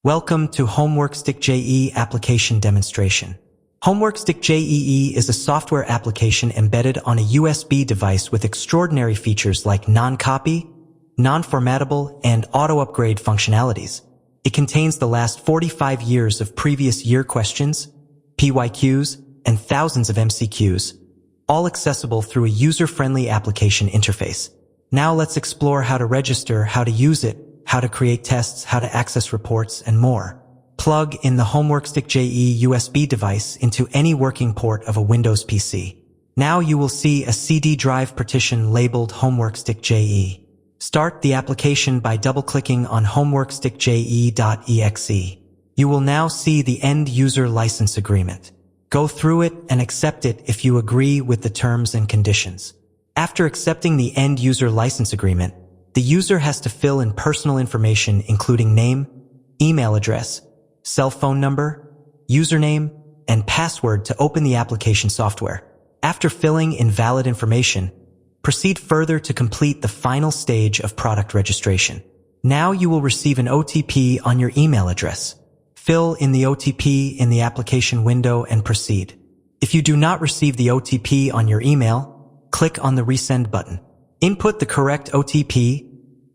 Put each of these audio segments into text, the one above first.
Welcome to Homeworkstick-JEE application demonstration. Homeworkstick-JEE is a software application embedded on a USB device with extraordinary features like non-copy, non-formattable, and auto-upgrade functionalities. It contains the last 45 years of previous year questions, PYQs, and thousands of MCQs, all accessible through a user-friendly application interface. Now let's explore how to register, how to use it, how to create tests, how to access reports, and more. Plug in the Homeworkstick-JEE USB device into any working port of a Windows PC. Now you will see a CD drive partition labeled Homeworkstick-JEE. Start the application by double-clicking on homeworkstick-jee.exe. You will now see the end-user license agreement. Go through it and accept it if you agree with the terms and conditions. After accepting the end-user license agreement, the user has to fill in personal information including name, email address, cell phone number, username, and password to open the application software. After filling in valid information, proceed further to complete the final stage of product registration. Now you will receive an OTP on your email address. Fill in the OTP in the application window and proceed. If you do not receive the OTP on your email, click on the Resend button. Input the correct OTP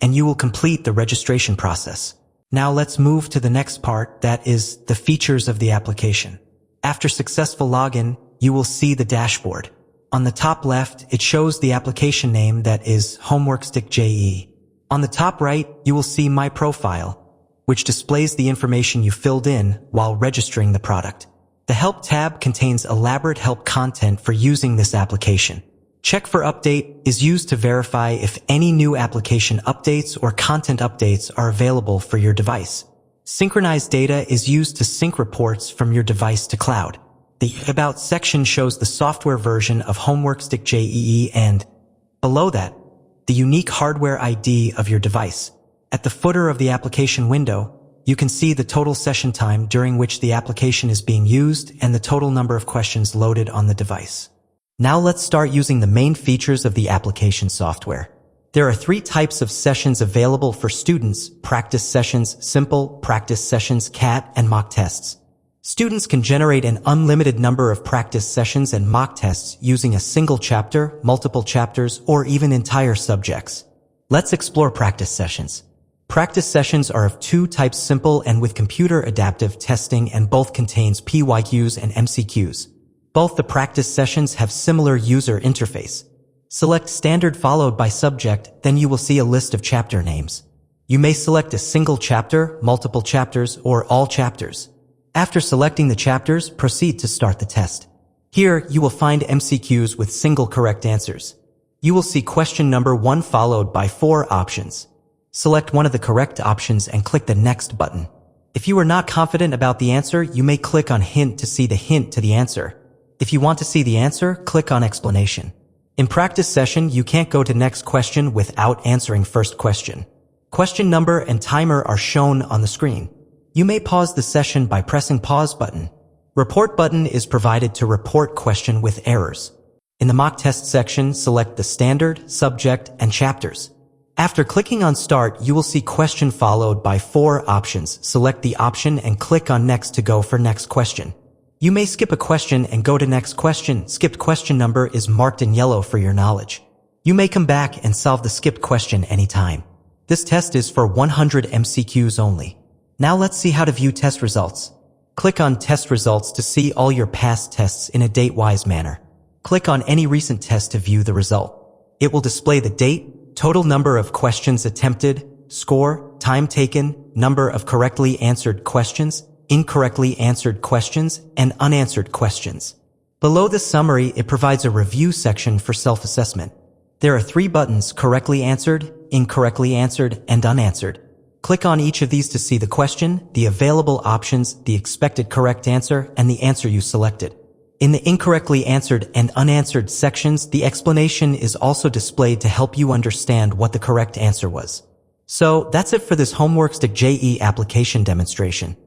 and you will complete the registration process. Now let's move to the next part, that is the features of the application. After successful login, you will see the dashboard. On the top left, it shows the application name, that is Homeworkstick-JEE. On the top right, you will see My Profile, which displays the information you filled in while registering the product. The Help tab contains elaborate help content for using this application. Check for Update is used to verify if any new application updates or content updates are available for your device. Synchronized data is used to sync reports from your device to cloud. The About section shows the software version of Homeworkstick-JEE and, below that, the unique hardware ID of your device. At the footer of the application window, you can see the total session time during which the application is being used and the total number of questions loaded on the device. Now let's start using the main features of the application software. There are 3 types of sessions available for students: practice sessions, simple, practice sessions, CAT, and mock tests. Students can generate an unlimited number of practice sessions and mock tests using a single chapter, multiple chapters, or even entire subjects. Let's explore practice sessions. Practice sessions are of 2 types: simple and with computer adaptive testing, and both contains PYQs and MCQs. Both the practice sessions have similar user interface. Select standard followed by subject, then you will see a list of chapter names. You may select a single chapter, multiple chapters, or all chapters. After selecting the chapters, proceed to start the test. Here, you will find MCQs with single correct answers. You will see question number 1 followed by 4 options. Select one of the correct options and click the Next button. If you are not confident about the answer, you may click on Hint to see the hint to the answer. If you want to see the answer, click on Explanation. In practice session, you can't go to next question without answering first question. Question number and timer are shown on the screen. You may pause the session by pressing Pause button. Report button is provided to report question with errors. In the mock test section, select the standard, subject, and chapters. After clicking on Start, you will see question followed by 4 options. Select the option and click on Next to go for next question. You may skip a question and go to next question. Skipped question number is marked in yellow for your knowledge. You may come back and solve the skipped question anytime. This test is for 100 MCQs only. Now let's see how to view test results. Click on Test Results to see all your past tests in a date-wise manner. Click on any recent test to view the result. It will display the date, total number of questions attempted, score, time taken, number of correctly answered questions, incorrectly answered questions, and unanswered questions. Below the summary, it provides a review section for self-assessment. There are 3 buttons: correctly answered, incorrectly answered, and unanswered. Click on each of these to see the question, the available options, the expected correct answer, and the answer you selected. In the incorrectly answered and unanswered sections, the explanation is also displayed to help you understand what the correct answer was. So, that's it for this Homeworkstick-JEE application demonstration.